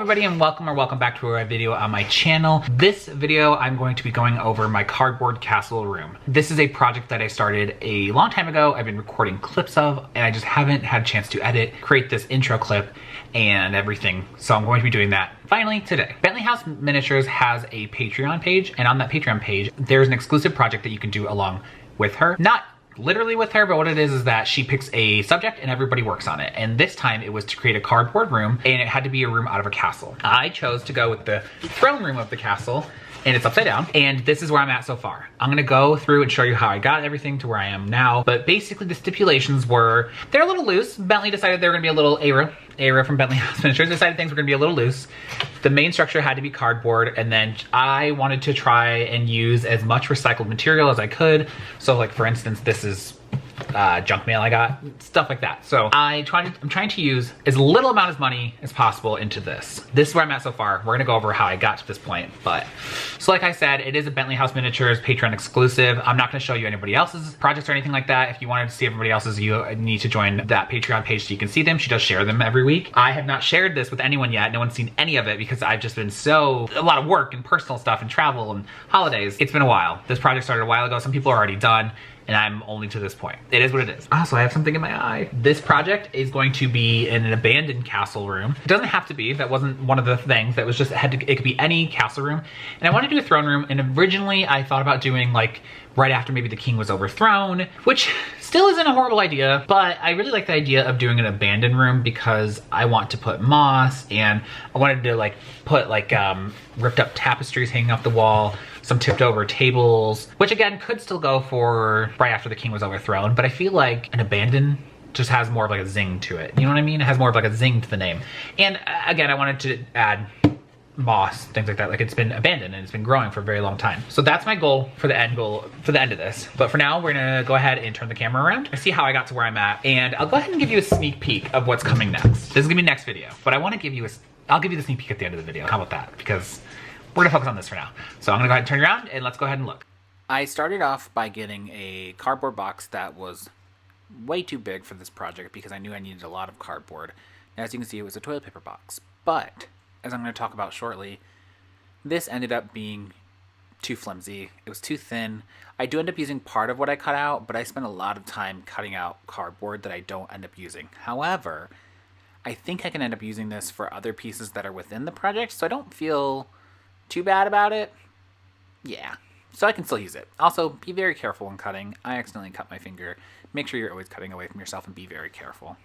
everybody, and welcome back to a video on my channel. This video I'm going to be going over my cardboard castle room. This is a project that I started a long time ago. I've been recording clips of, and I just haven't had a chance to edit, create this intro clip and everything. So I'm going to be doing that finally today. Bentley House Miniatures has a Patreon page, and on that Patreon page, there's an exclusive project that you can do along with her. Not literally with her, but what it is that she picks a subject and everybody works on it. And this time it was to create a cardboard room, and it had to be a room out of a castle. I chose to go with the throne room of the castle, and it's upside down. And this is where I'm at so far. I'm gonna go through and show you how I got everything to where I am now. But basically the stipulations were, they're a little loose. Bentley decided they were gonna be a little Ara from Bentley House Miniatures decided things were gonna be a little loose. The main structure had to be cardboard, and then I wanted to try and use as much recycled material as I could. So like for instance, this is junk mail I got, stuff like that. So I'm trying to use as little amount of money as possible into this. This is where I'm at so far. We're gonna go over how I got to this point. But so like I said, it is a Bentley House Miniatures Patreon exclusive. I'm not gonna show you anybody else's projects or anything like that. If you wanted to see everybody else's, you need to join that Patreon page so you can see them. She does share them every week. I have not shared this with anyone yet. No one's seen any of it because I've just been a lot of work and personal stuff and travel and holidays. It's been a while. This project started a while ago. Some people are already done, and I'm only to this point. It is what it is. Also, I have something in my eye. This project is going to be in an abandoned castle room. It doesn't have to be, that wasn't one of the things. That was just, it could be any castle room. And I wanted to do a throne room, and originally I thought about doing like right after maybe the king was overthrown, which still isn't a horrible idea, but I really like the idea of doing an abandoned room because I want to put moss, and I wanted to like put like ripped up tapestries hanging off the wall, some tipped over tables, which again could still go for right after the king was overthrown, but I feel like an abandoned just has more of like a zing to it. You know what I mean? It has more of like a zing to the name. And again, I wanted to add moss, things like that. Like it's been abandoned and it's been growing for a very long time. So that's my goal for the end of this. But for now, we're gonna go ahead and turn the camera around and see how I got to where I'm at. And I'll go ahead and give you a sneak peek of what's coming next. This is gonna be next video, but I wanna give you I'll give you the sneak peek at the end of the video. How about that? Because we're gonna focus on this for now. So I'm gonna go ahead and turn around and let's go ahead and look. I started off by getting a cardboard box that was way too big for this project because I knew I needed a lot of cardboard. And as you can see, it was a toilet paper box. But as I'm going to talk about shortly, this ended up being too flimsy. It was too thin. I do end up using part of what I cut out, but I spent a lot of time cutting out cardboard that I don't end up using. However, I think I can end up using this for other pieces that are within the project, so I don't feel too bad about it. Yeah, so I can still use it. Also, be very careful when cutting. I accidentally cut my finger. Make sure you're always cutting away from yourself and be very careful.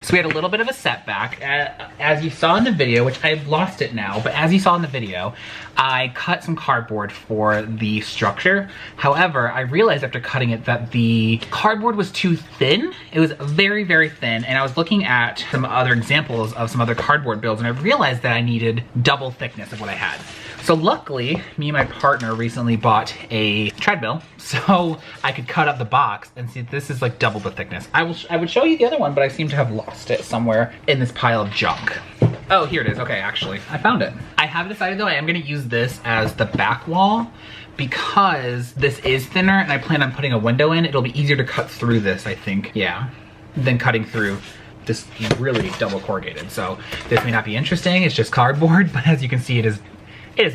So we had a little bit of a setback. As you saw in the video, which I've lost it now, but as you saw in the video, I cut some cardboard for the structure. However, I realized after cutting it that the cardboard was too thin. It was very, very thin, and I was looking at some other examples of some other cardboard builds, and I realized that I needed double thickness of what I had. So luckily, me and my partner recently bought a treadmill so I could cut up the box and see this is like double the thickness. I would show you the other one, but I seem to have lost it somewhere in this pile of junk. Oh, here it is. Okay, actually, I found it. I have decided though I am gonna use this as the back wall because this is thinner and I plan on putting a window in. It'll be easier to cut through this, I think, yeah, than cutting through this really double corrugated. So this may not be interesting, it's just cardboard, but as you can see, it is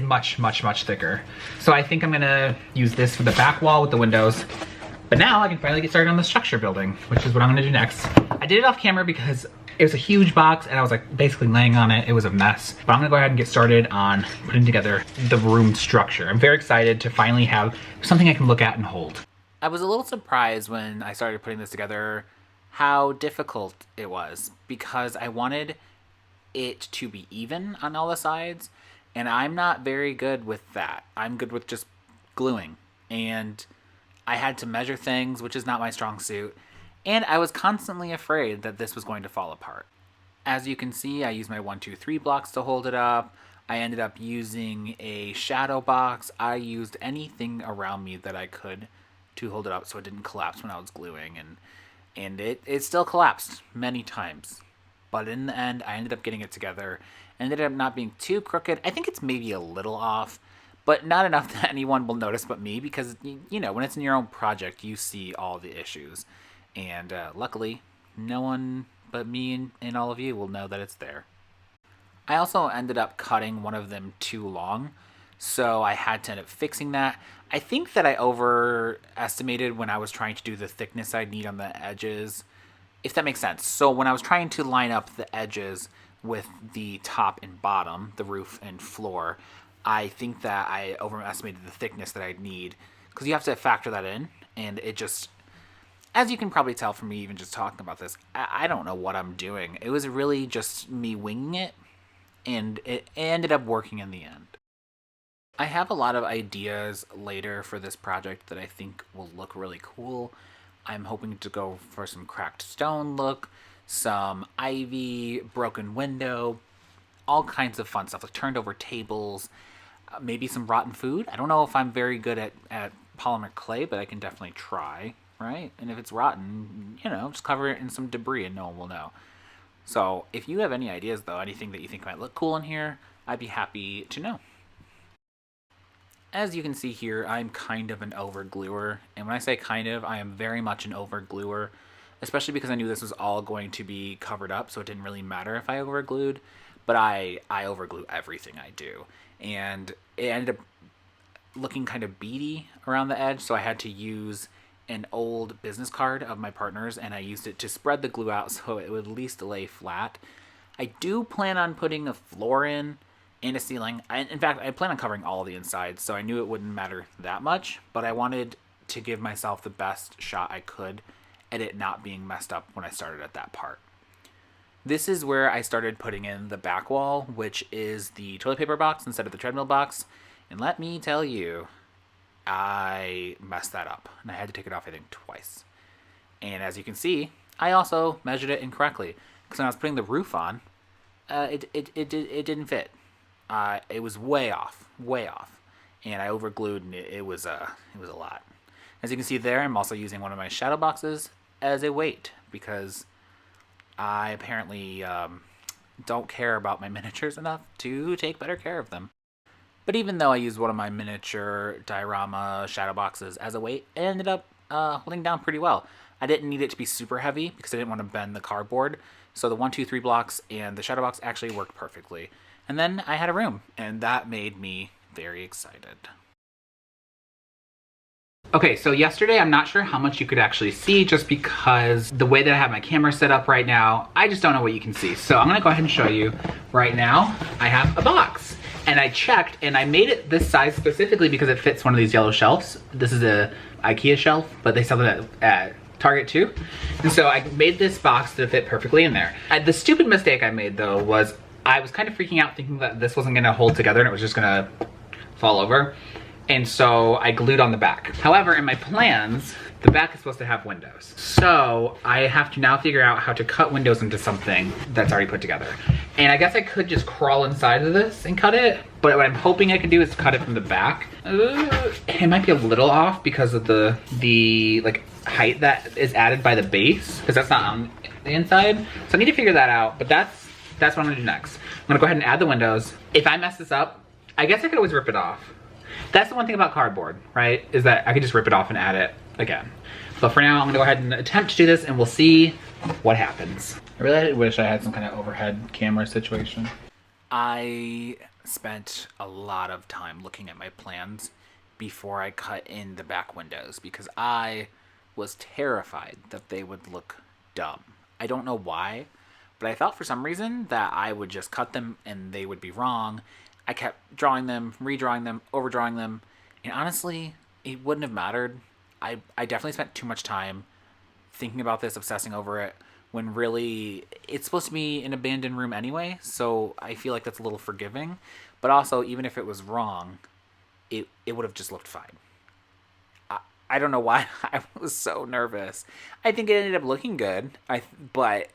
much, much, much thicker. So I think I'm gonna use this for the back wall with the windows. But now I can finally get started on the structure building, which is what I'm gonna do next. I did it off camera because it was a huge box and I was like basically laying on it. It was a mess. But I'm gonna go ahead and get started on putting together the room structure. I'm very excited to finally have something I can look at and hold. I was a little surprised when I started putting this together how difficult it was because I wanted it to be even on all the sides. And I'm not very good with that. I'm good with just gluing. And I had to measure things, which is not my strong suit. And I was constantly afraid that this was going to fall apart. As you can see, I used my 1, 2, 3 blocks to hold it up. I ended up using a shadow box. I used anything around me that I could to hold it up so it didn't collapse when I was gluing. And it still collapsed many times. But in the end, I ended up getting it together. Ended up not being too crooked. I think it's maybe a little off, but not enough that anyone will notice but me because, you know, when it's in your own project, you see all the issues. And luckily, no one but me and all of you will know that it's there. I also ended up cutting one of them too long, so I had to end up fixing that. I think that I overestimated when I was trying to do the thickness I'd need on the edges, if that makes sense. So when I was trying to line up the edges with the top and bottom, the roof and floor, I think that I overestimated the thickness that I'd need, because you have to factor that in, and it just, as you can probably tell from me even just talking about this, I don't know what I'm doing. It was really just me winging it, and it ended up working in the end. I have a lot of ideas later for this project that I think will look really cool. I'm hoping to go for some cracked stone look, some ivy, broken window, all kinds of fun stuff, like turned over tables, maybe some rotten food. I don't know if I'm very good at polymer clay, but I can definitely try, right? And if it's rotten, you know, just cover it in some debris and no one will know. So if you have any ideas though, anything that you think might look cool in here, I'd be happy to know. As you can see here, I'm kind of an overgluer, and when I say kind of, I am very much an overgluer, especially because I knew this was all going to be covered up, so it didn't really matter if I overglued, but I overglue everything I do, and it ended up looking kind of beady around the edge, so I had to use an old business card of my partner's, and I used it to spread the glue out so it would at least lay flat. I do plan on putting a floor in, and a ceiling. In fact, I plan on covering all the insides, so I knew it wouldn't matter that much, but I wanted to give myself the best shot I could at it not being messed up when I started at that part. This is where I started putting in the back wall, which is the toilet paper box instead of the treadmill box, and let me tell you, I messed that up, and I had to take it off, I think, twice. And as you can see, I also measured it incorrectly, because when I was putting the roof on, it didn't fit. It was way off, and I overglued, and it was a lot. As you can see there, I'm also using one of my shadow boxes as a weight, because I apparently don't care about my miniatures enough to take better care of them. But even though I used one of my miniature diorama shadow boxes as a weight, it ended up holding down pretty well. I didn't need it to be super heavy because I didn't want to bend the cardboard, so the 1, 2, 3 blocks and the shadow box actually worked perfectly. And then I had a room, and that made me very excited. Okay, so yesterday, I'm not sure how much you could actually see just because the way that I have my camera set up right now, I just don't know what you can see. So I'm gonna go ahead and show you right now. I have a box, and I checked, and I made it this size specifically because it fits one of these yellow shelves. This is a IKEA shelf, but they sell it at Target too. And so I made this box to fit perfectly in there. The stupid mistake I made though was I was kind of freaking out thinking that this wasn't gonna hold together and it was just gonna fall over. And so I glued on the back. However, in my plans, the back is supposed to have windows. So I have to now figure out how to cut windows into something that's already put together. And I guess I could just crawl inside of this and cut it, but what I'm hoping I can do is cut it from the back. It might be a little off because of the like height that is added by the base, because that's not on the inside. So I need to figure that out, but that's what I'm gonna do next. I'm gonna go ahead and add the windows. If I mess this up, I guess I could always rip it off. That's the one thing about cardboard, right? Is that I could just rip it off and add it again. But for now, I'm gonna go ahead and attempt to do this and we'll see what happens. I really wish I had some kind of overhead camera situation. I spent a lot of time looking at my plans before I cut in the back windows because I was terrified that they would look dumb. I don't know why, but I thought for some reason that I would just cut them and they would be wrong. I kept drawing them, redrawing them, overdrawing them, and honestly, it wouldn't have mattered. I definitely spent too much time thinking about this, obsessing over it, when really it's supposed to be an abandoned room anyway, so I feel like that's a little forgiving. But also, even if it was wrong, it would have just looked fine. I don't know why I was so nervous. I think it ended up looking good, but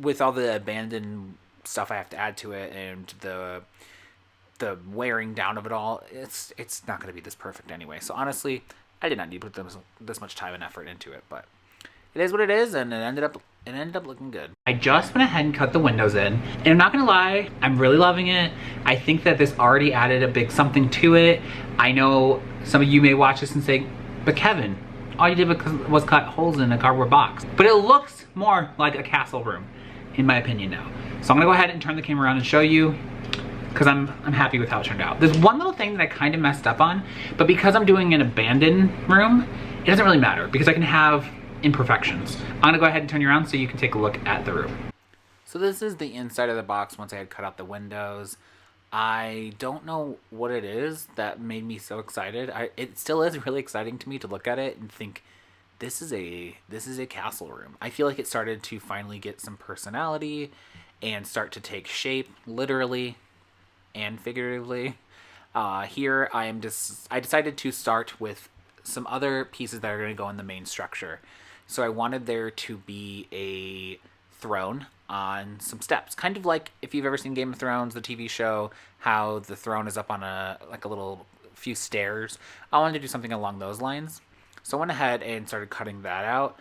with all the abandoned stuff I have to add to it and the wearing down of it all, it's not going to be this perfect anyway. So honestly, I did not need to put this much time and effort into it, but it is what it is, and it ended up looking good. I just went ahead and cut the windows in, and I'm not gonna lie, I'm really loving it. I think that this already added a big something to it. I know some of you may watch this and say, but Kevin, all you did was cut holes in a cardboard box. But it looks more like a castle room, in my opinion now. So I'm gonna go ahead and turn the camera around and show you, because I'm happy with how it turned out. There's one little thing that I kind of messed up on, but because I'm doing an abandoned room, it doesn't really matter because I can have imperfections. I'm gonna go ahead and turn you around so you can take a look at the room. So this is the inside of the box once I had cut out the windows. I don't know what it is that made me so excited. It still is really exciting to me to look at it and think, this is a castle room. I feel like it started to finally get some personality and start to take shape, literally and figuratively. Here I decided to start with some other pieces that are going to go in the main structure. So I wanted there to be a throne on some steps, kind of like if you've ever seen Game of Thrones, the TV show, how the throne is up on a little few stairs. I wanted to do something along those lines. So I went ahead and started cutting that out,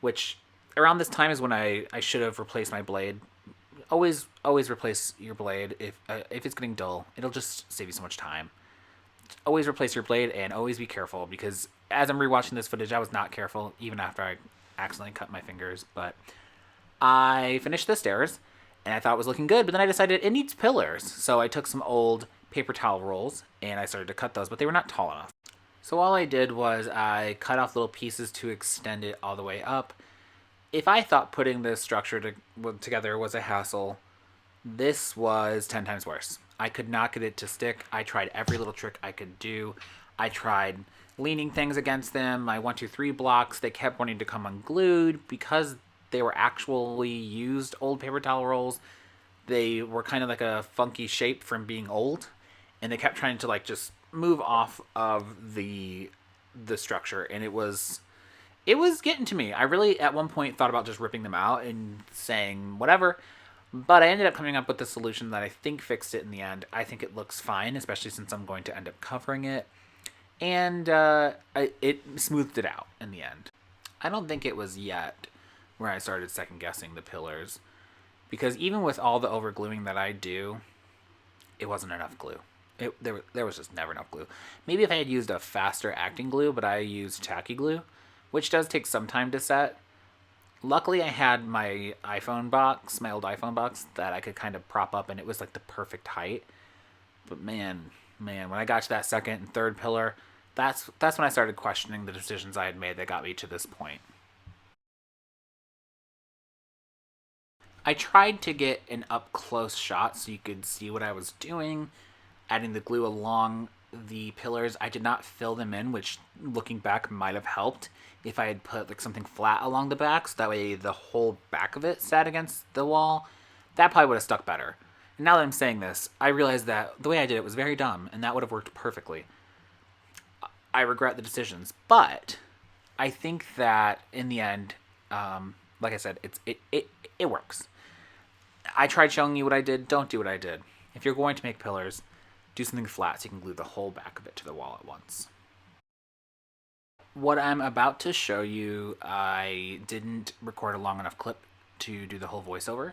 which around this time is when I should have replaced my blade. Always replace your blade if it's getting dull. It'll just save you so much time. Always replace your blade and always be careful, because as I'm rewatching this footage, I was not careful even after I accidentally cut my fingers. But I finished the stairs and I thought it was looking good, but then I decided it needs pillars. So I took some old paper towel rolls and I started to cut those, but they were not tall enough. So all I did was I cut off little pieces to extend it all the way up. If I thought putting this structure together was a hassle, this was 10 times worse. I could not get it to stick. I tried every little trick I could do. I tried leaning things against them. My 1, 2, 3 blocks, they kept wanting to come unglued because they were actually used old paper towel rolls. They were kind of like a funky shape from being old, and they kept trying to like just move off of the structure, and it was getting to me. I really at one point thought about just ripping them out and saying whatever, but I ended up coming up with a solution that I think fixed it in the end. I think it looks fine, especially since I'm going to end up covering it, and it smoothed it out in the end. I don't think it was yet where I started second guessing the pillars, because even with all the over gluing that I do, it wasn't enough glue. There was just never enough glue. Maybe if I had used a faster acting glue, but I used tacky glue, which does take some time to set. Luckily, I had my iPhone box, my old iPhone box, that I could kind of prop up, and it was like the perfect height. But man, when I got to that second and third pillar, that's when I started questioning the decisions I had made that got me to this point. I tried to get an up-close shot so you could see what I was doing, adding the glue along the pillars. I did not fill them in, which looking back might have helped if I had put like something flat along the back, so that way the whole back of it sat against the wall. That probably would have stuck better. And now that I'm saying this, I realize that the way I did it was very dumb, and that would have worked perfectly. I regret the decisions, but I think that in the end, like I said, it works. I tried showing you what I did. Don't do what I did. If you're going to make pillars, do something flat so you can glue the whole back of it to the wall at once. What I'm about to show you, I didn't record a long enough clip to do the whole voiceover.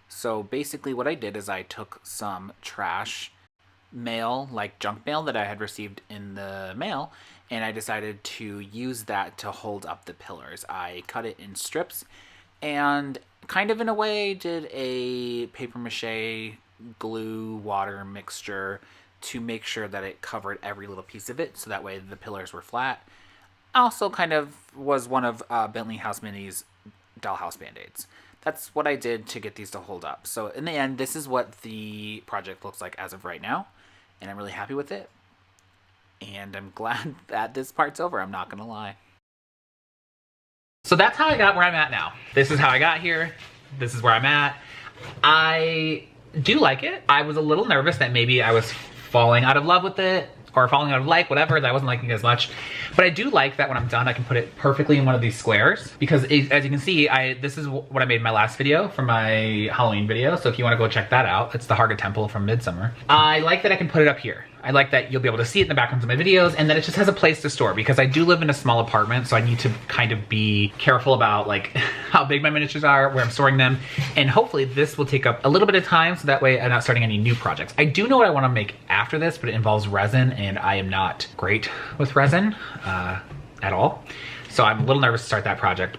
So basically what I did is I took some trash mail, like junk mail that I had received in the mail, and I decided to use that to hold up the pillars. I cut it in strips and kind of in a way did a paper mache glue water mixture to make sure that it covered every little piece of it, so that way the pillars were flat. Also kind of was one of Bentley House Mini's dollhouse band-aids. That's what I did to get these to hold up. So in the end, this is what the project looks like as of right now, and I'm really happy with it. And I'm glad that this part's over, I'm not gonna lie. So that's how I got where I'm at now. This is how I got here. This is where I'm at. I do like it. I was a little nervous that maybe I was falling out of love with it, or falling out of like, whatever, that I wasn't liking it as much. But I do like that when I'm done, I can put it perfectly in one of these squares. Because as you can see, this is what I made in my last video for my Halloween video. So if you wanna go check that out, it's the Haga Temple from Midsummer. I like that I can put it up here. I like that you'll be able to see it in the backgrounds of my videos, and that it just has a place to store, because I do live in a small apartment, so I need to kind of be careful about like how big my miniatures are, where I'm storing them, and hopefully this will take up a little bit of time, so that way I'm not starting any new projects. I do know what I want to make after this, but it involves resin, and I am not great with resin at all, so I'm a little nervous to start that project.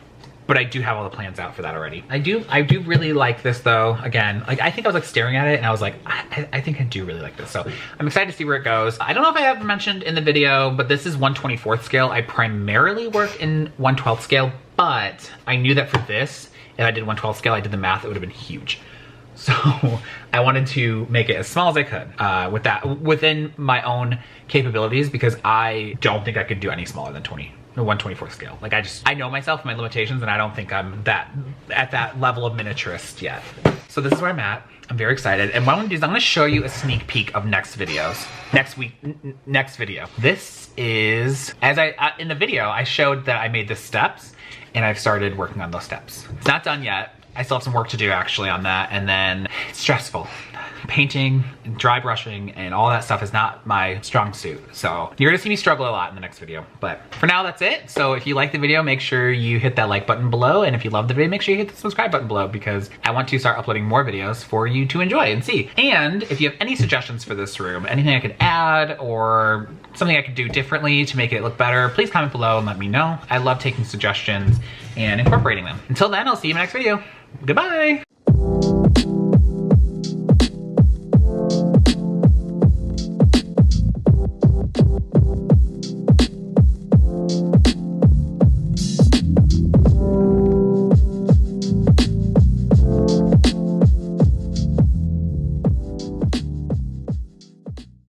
but I do have all the plans out for that already. I do really like this though. Again, like I think I was like staring at it and I was like, I think I do really like this. So I'm excited to see where it goes. I don't know if I have mentioned in the video, but this is 1/24th scale. I primarily work in 1/12 scale, but I knew that for this, if I did 1/12 scale, I did the math, it would have been huge. So I wanted to make it as small as I could within my own capabilities, because I don't think I could do any smaller than 1/24th scale. Like I know myself, my limitations, and I don't think I'm at that level of miniaturist yet. So this is where I'm at. I'm very excited. And what I'm gonna do is I'm gonna show you a sneak peek of next video. This is, in the video, I showed that I made the steps and I've started working on those steps. It's not done yet. I still have some work to do actually on that, and then it's stressful. Painting, dry brushing, and all that stuff is not my strong suit. So you're gonna see me struggle a lot in the next video. But for now, that's it. So if you like the video, make sure you hit that like button below. And if you love the video, make sure you hit the subscribe button below, because I want to start uploading more videos for you to enjoy and see. And if you have any suggestions for this room, anything I could add or something I could do differently to make it look better, please comment below and let me know. I love taking suggestions and incorporating them. Until then, I'll see you in my next video. Goodbye.